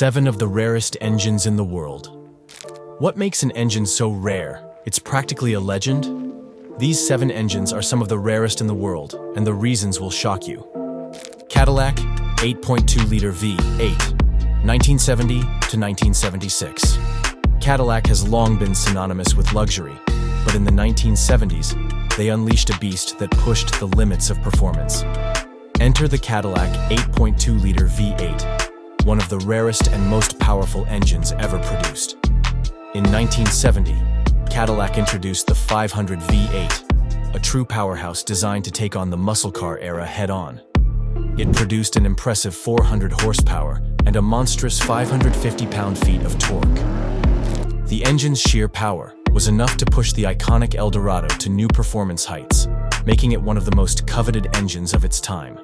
7 of the rarest engines in the world. What makes an engine so rare? It's practically a legend? These 7 engines are some of the rarest in the world, and the reasons will shock you. Cadillac 8.2-liter V8, 1970 to 1976. Cadillac has long been synonymous with luxury, but in the 1970s, they unleashed a beast that pushed the limits of performance. Enter the Cadillac 8.2-liter V8, one of the rarest and most powerful engines ever produced. In 1970, Cadillac introduced the 500 V8, a true powerhouse designed to take on the muscle car era head-on. It produced an impressive 400 horsepower and a monstrous 550 pound-feet of torque. The engine's sheer power was enough to push the iconic Eldorado to new performance heights, making it one of the most coveted engines of its time.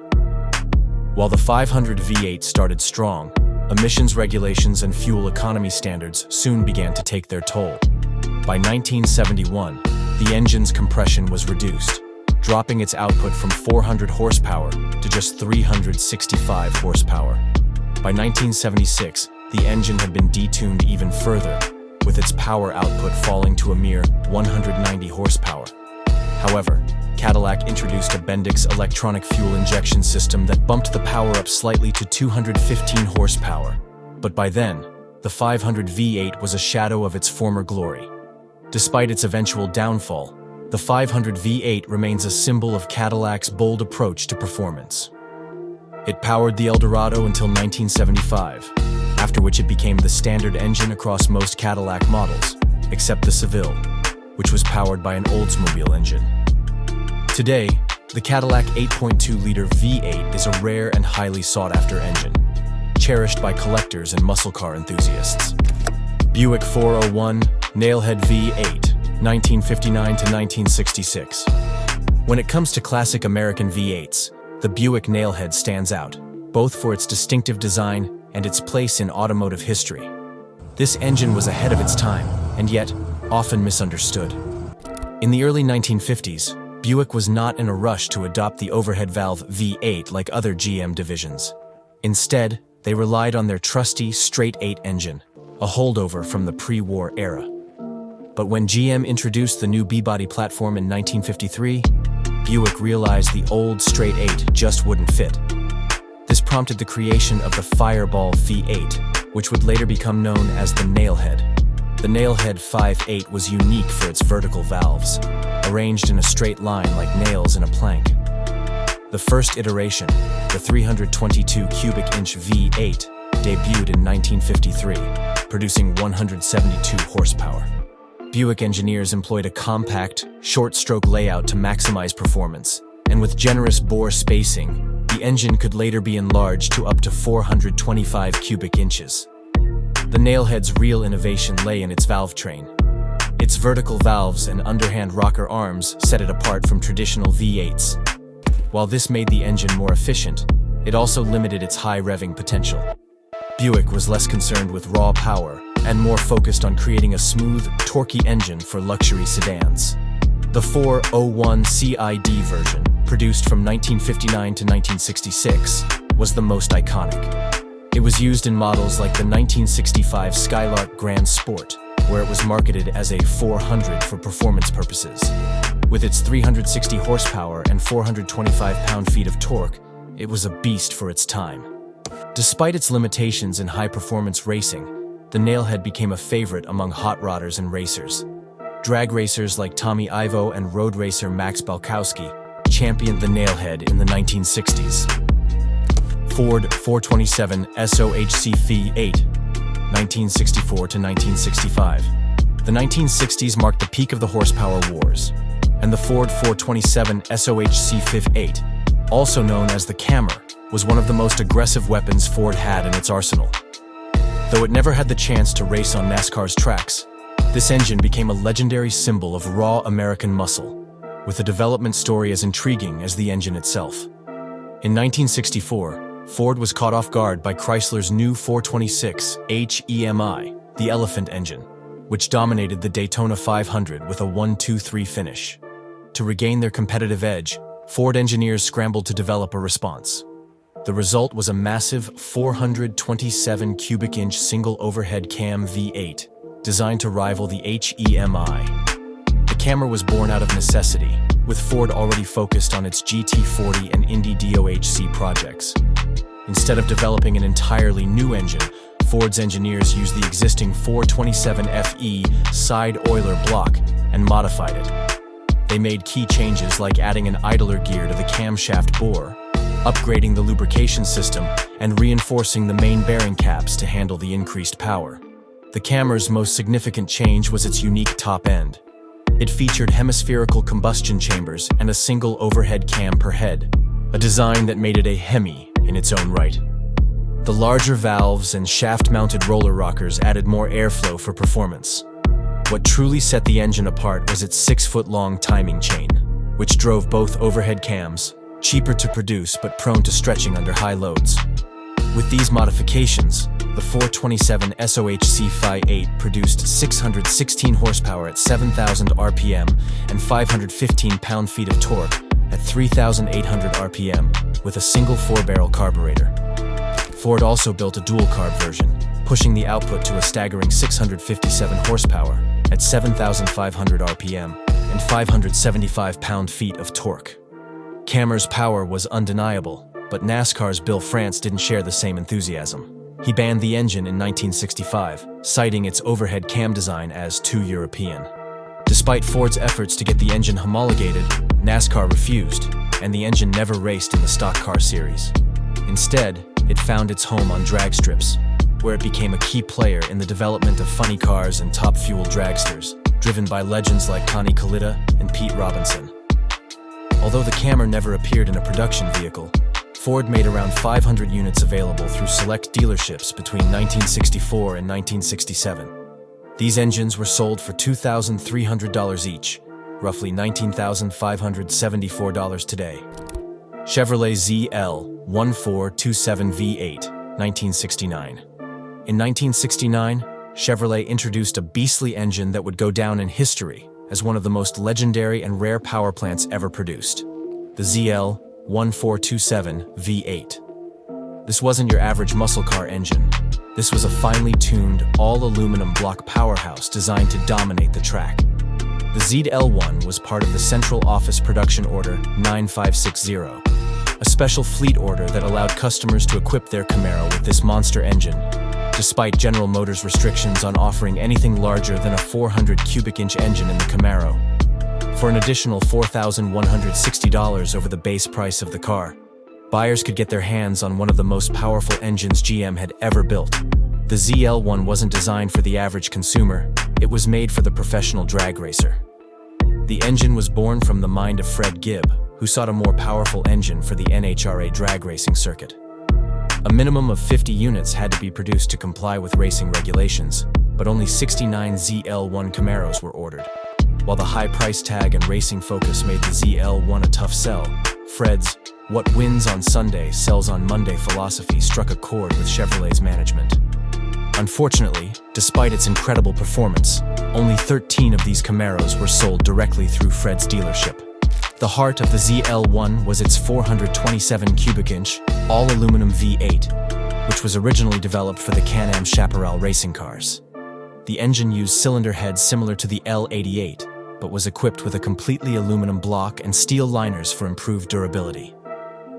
While the 500 V8 started strong, emissions regulations and fuel economy standards soon began to take their toll. By 1971, the engine's compression was reduced, dropping its output from 400 horsepower to just 365 horsepower. By 1976, the engine had been detuned even further, with its power output falling to a mere 190 horsepower. However, Cadillac introduced a Bendix electronic fuel injection system that bumped the power up slightly to 215 horsepower. But by then, the 500 V8 was a shadow of its former glory. Despite its eventual downfall, the 500 V8 remains a symbol of Cadillac's bold approach to performance. It powered the Eldorado until 1975, after which it became the standard engine across most Cadillac models, except the Seville, which was powered by an Oldsmobile engine. Today, the Cadillac 8.2-liter V8 is a rare and highly sought-after engine, cherished by collectors and muscle car enthusiasts. Buick 401 Nailhead V8, 1959 to 1966. When it comes to classic American V8s, the Buick Nailhead stands out, both for its distinctive design and its place in automotive history. This engine was ahead of its time, and yet often misunderstood. In the early 1950s, Buick was not in a rush to adopt the overhead valve V8 like other GM divisions. Instead, they relied on their trusty straight-8 engine, a holdover from the pre-war era. But when GM introduced the new B-body platform in 1953, Buick realized the old straight-8 just wouldn't fit. This prompted the creation of the Fireball V8, which would later become known as the Nailhead. The Nailhead 5.8 was unique for its vertical valves, arranged in a straight line like nails in a plank. The first iteration, the 322 cubic inch V8, debuted in 1953, producing 172 horsepower. Buick engineers employed a compact, short-stroke layout to maximize performance, and with generous bore spacing, the engine could later be enlarged to up to 425 cubic inches. The Nailhead's real innovation lay in its valve train. Its vertical valves and underhand rocker arms set it apart from traditional V8s. While this made the engine more efficient, it also limited its high revving potential. Buick was less concerned with raw power and more focused on creating a smooth, torquey engine for luxury sedans. The 401 CID version, produced from 1959 to 1966, was the most iconic. It was used in models like the 1965 Skylark Grand Sport, where it was marketed as a 400 for performance purposes. With its 360 horsepower and 425 pound-feet of torque, it was a beast for its time. Despite its limitations in high-performance racing, the Nailhead became a favorite among hot rodders and racers. Drag racers like Tommy Ivo and road racer Max Balkowski championed the Nailhead in the 1960s. Ford 427 SOHC V8, 1964 to 1965. The 1960s marked the peak of the horsepower wars, and the Ford 427 SOHC V8, also known as the Cammer, was one of the most aggressive weapons Ford had in its arsenal. Though it never had the chance to race on NASCAR's tracks, this engine became a legendary symbol of raw American muscle, with a development story as intriguing as the engine itself. In 1964, Ford was caught off guard by Chrysler's new 426 HEMI, the Elephant engine, which dominated the Daytona 500 with a 1-2-3 finish. To regain their competitive edge, Ford engineers scrambled to develop a response. The result was a massive 427 cubic inch single overhead cam V8, designed to rival the HEMI. The camera was born out of necessity, with Ford already focused on its GT40 and Indy DOHC projects. Instead of developing an entirely new engine, Ford's engineers used the existing 427FE side oiler block and modified it. They made key changes like adding an idler gear to the camshaft bore, upgrading the lubrication system, and reinforcing the main bearing caps to handle the increased power. The camera's most significant change was its unique top end. It featured hemispherical combustion chambers and a single overhead cam per head, a design that made it a Hemi in its own right. The larger valves and shaft-mounted roller rockers added more airflow for performance. What truly set the engine apart was its 6-foot-long timing chain, which drove both overhead cams, cheaper to produce but prone to stretching under high loads. With these modifications, the 427 SOHC Phi-8 produced 616 horsepower at 7,000 RPM and 515 pound-feet of torque at 3,800 RPM with a single 4-barrel carburetor. Ford also built a dual-carb version, pushing the output to a staggering 657 horsepower at 7,500 RPM and 575 pound-feet of torque. Cammer's power was undeniable, but NASCAR's Bill France didn't share the same enthusiasm. He banned the engine in 1965, citing its overhead cam design as too European. Despite Ford's efforts to get the engine homologated, NASCAR refused, and the engine never raced in the stock car series. Instead, it found its home on drag strips, where it became a key player in the development of funny cars and top-fuel dragsters, driven by legends like Connie Kalitta and Pete Robinson. Although the Camry never appeared in a production vehicle, Ford made around 500 units available through select dealerships between 1964 and 1967. These engines were sold for $2,300 each, roughly $19,574 today. Chevrolet ZL1427 V8, 1969. In 1969, Chevrolet introduced a beastly engine that would go down in history as one of the most legendary and rare power plants ever produced, the ZL1427 V8. This wasn't your average muscle car engine. This was a finely tuned, all-aluminum block powerhouse designed to dominate the track. The ZL1 was part of the Central Office Production Order 9560, a special fleet order that allowed customers to equip their Camaro with this monster engine, despite General Motors' restrictions on offering anything larger than a 400 cubic inch engine in the Camaro, for an additional $4,160 over the base price of the car. Buyers could get their hands on one of the most powerful engines GM had ever built. The ZL1 wasn't designed for the average consumer, it was made for the professional drag racer. The engine was born from the mind of Fred Gibb, who sought a more powerful engine for the NHRA drag racing circuit. A minimum of 50 units had to be produced to comply with racing regulations, but only 69 ZL1 Camaros were ordered. While the high price tag and racing focus made the ZL1 a tough sell, Fred's "what wins on Sunday sells on Monday" philosophy struck a chord with Chevrolet's management. Unfortunately, despite its incredible performance, only 13 of these Camaros were sold directly through Fred's dealership. The heart of the ZL1 was its 427 cubic inch, all-aluminum V8, which was originally developed for the Can-Am Chaparral racing cars. The engine used cylinder heads similar to the L88, but was equipped with a completely aluminum block and steel liners for improved durability.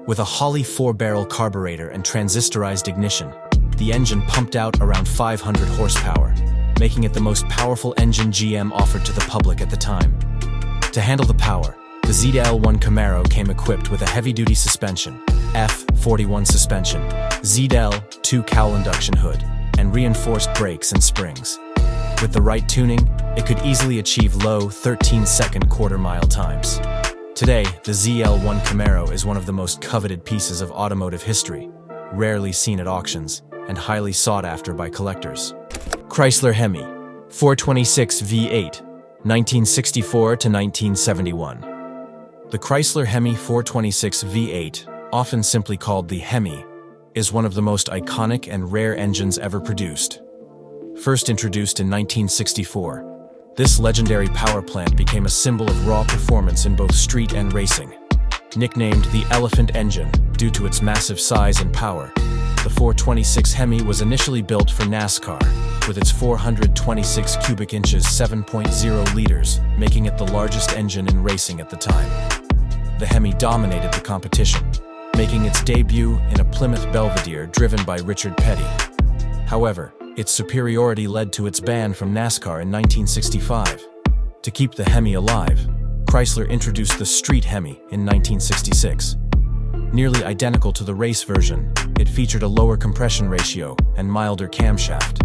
With a Holley 4-barrel carburetor and transistorized ignition, the engine pumped out around 500 horsepower, making it the most powerful engine GM offered to the public at the time. To handle the power, the ZL1 Camaro came equipped with a heavy-duty suspension, F41 suspension, ZL2 cowl induction hood, and reinforced brakes and springs. With the right tuning, it could easily achieve low 13-second quarter-mile times. Today, the ZL1 Camaro is one of the most coveted pieces of automotive history, rarely seen at auctions, and highly sought after by collectors. Chrysler Hemi 426 V8, 1964 to 1971. The Chrysler Hemi 426 V8, often simply called the Hemi, is one of the most iconic and rare engines ever produced. First introduced in 1964, this legendary power plant became a symbol of raw performance in both street and racing. Nicknamed the Elephant Engine due to its massive size and power, the 426 Hemi was initially built for NASCAR, with its 426 cubic inches 7.0 liters, making it the largest engine in racing at the time. The Hemi dominated the competition, making its debut in a Plymouth Belvedere driven by Richard Petty. However, its superiority led to its ban from NASCAR in 1965. To keep the Hemi alive, Chrysler introduced the Street Hemi in 1966. Nearly identical to the race version, it featured a lower compression ratio and milder camshaft.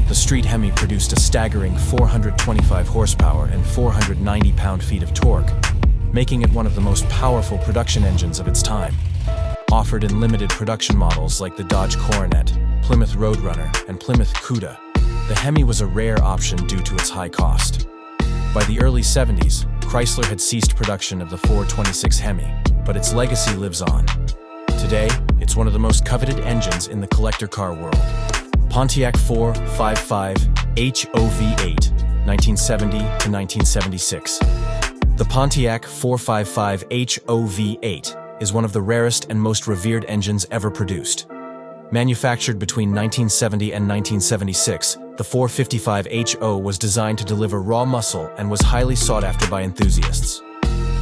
The Street Hemi produced a staggering 425 horsepower and 490 pound-feet of torque, making it one of the most powerful production engines of its time. Offered in limited production models like the Dodge Coronet, Plymouth Roadrunner, and Plymouth Cuda, the Hemi was a rare option due to its high cost. By the early 70s, Chrysler had ceased production of the 426 Hemi, but its legacy lives on. Today, it's one of the most coveted engines in the collector car world. Pontiac 455 HOV8, 1970 to 1976. The Pontiac 455 HOV8 is one of the rarest and most revered engines ever produced. Manufactured between 1970 and 1976, the 455 HO was designed to deliver raw muscle and was highly sought after by enthusiasts.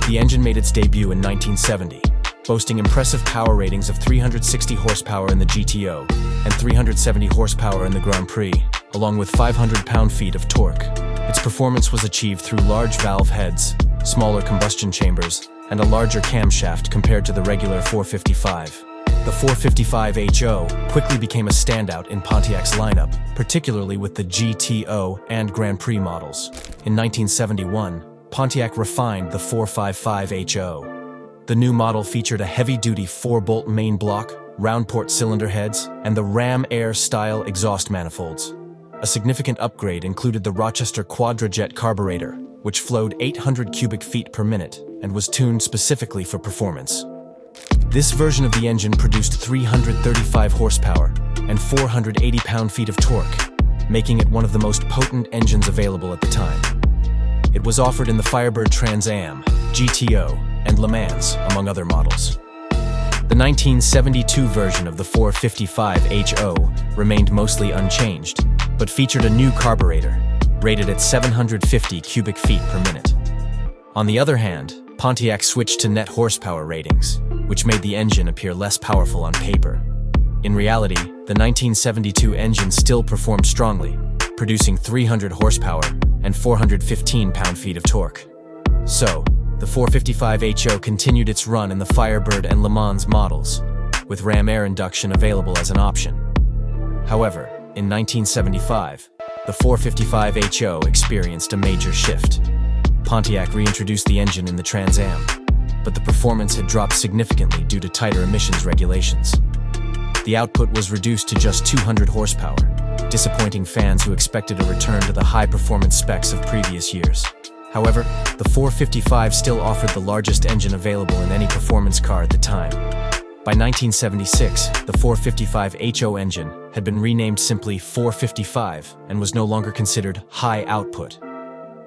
The engine made its debut in 1970, boasting impressive power ratings of 360 horsepower in the GTO and 370 horsepower in the Grand Prix, along with 500 pound-feet of torque. Its performance was achieved through large valve heads, smaller combustion chambers, and a larger camshaft compared to the regular 455. The 455 HO quickly became a standout in Pontiac's lineup, particularly with the GTO and Grand Prix models. In 1971, Pontiac refined the 455 HO. The new model featured a heavy-duty 4-bolt main block, round-port cylinder heads, and the Ram Air-style exhaust manifolds. A significant upgrade included the Rochester Quadrajet carburetor, which flowed 800 cubic feet per minute and was tuned specifically for performance. This version of the engine produced 335 horsepower and 480 pound-feet of torque, making it one of the most potent engines available at the time. It was offered in the Firebird Trans Am, GTO, and Le Mans, among other models. The 1972 version of the 455 HO remained mostly unchanged, but featured a new carburetor, rated at 750 cubic feet per minute. On the other hand, Pontiac switched to net horsepower ratings, which made the engine appear less powerful on paper. In reality, the 1972 engine still performed strongly, producing 300 horsepower and 415 pound-feet of torque. So, the 455 HO continued its run in the Firebird and Le Mans models, with Ram Air induction available as an option. However, in 1975, the 455 HO experienced a major shift. Pontiac reintroduced the engine in the Trans Am, but the performance had dropped significantly due to tighter emissions regulations. The output was reduced to just 200 horsepower, disappointing fans who expected a return to the high-performance specs of previous years. However, the 455 still offered the largest engine available in any performance car at the time. By 1976, the 455 HO engine had been renamed simply 455 and was no longer considered high output.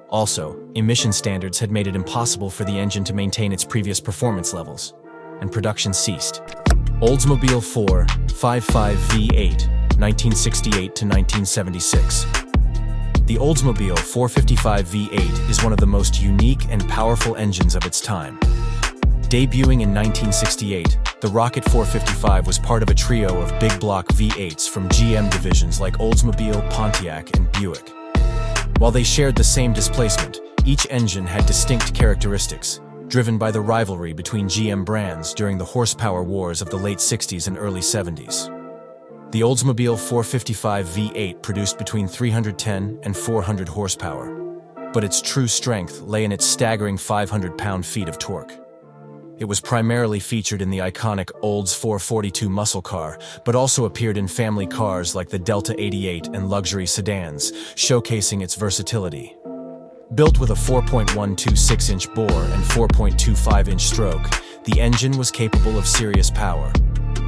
Also, emission standards had made it impossible for the engine to maintain its previous performance levels, and production ceased. Oldsmobile 455 V8, 1968 to 1976. The Oldsmobile 455 V8 is one of the most unique and powerful engines of its time. Debuting in 1968, the Rocket 455 was part of a trio of big block V8s from GM divisions like Oldsmobile, Pontiac, and Buick. While they shared the same displacement, each engine had distinct characteristics, driven by the rivalry between GM brands during the horsepower wars of the late 60s and early 70s. The Oldsmobile 455 V8 produced between 310 and 400 horsepower, but its true strength lay in its staggering 500 pound-feet of torque. It was primarily featured in the iconic Olds 442 muscle car, but also appeared in family cars like the Delta 88 and luxury sedans, showcasing its versatility. Built with a 4.126-inch bore and 4.25-inch stroke, the engine was capable of serious power.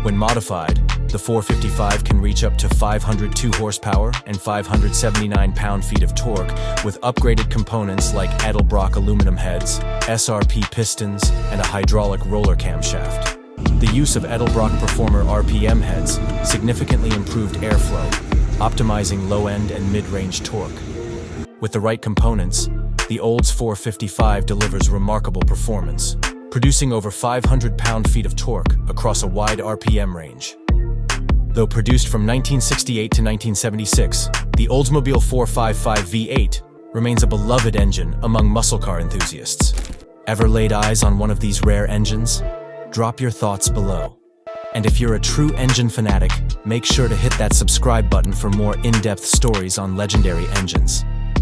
When modified, the 455 can reach up to 502 horsepower and 579 pound-feet of torque with upgraded components like Edelbrock aluminum heads, SRP pistons, and a hydraulic roller camshaft. The use of Edelbrock Performer RPM heads significantly improved airflow, optimizing low-end and mid-range torque. With the right components, the Olds 455 delivers remarkable performance, producing over 500 pound-feet of torque across a wide RPM range. Though produced from 1968 to 1976, the Oldsmobile 455 V8 remains a beloved engine among muscle car enthusiasts. Ever laid eyes on one of these rare engines? Drop your thoughts below. And if you're a true engine fanatic, make sure to hit that subscribe button for more in-depth stories on legendary engines.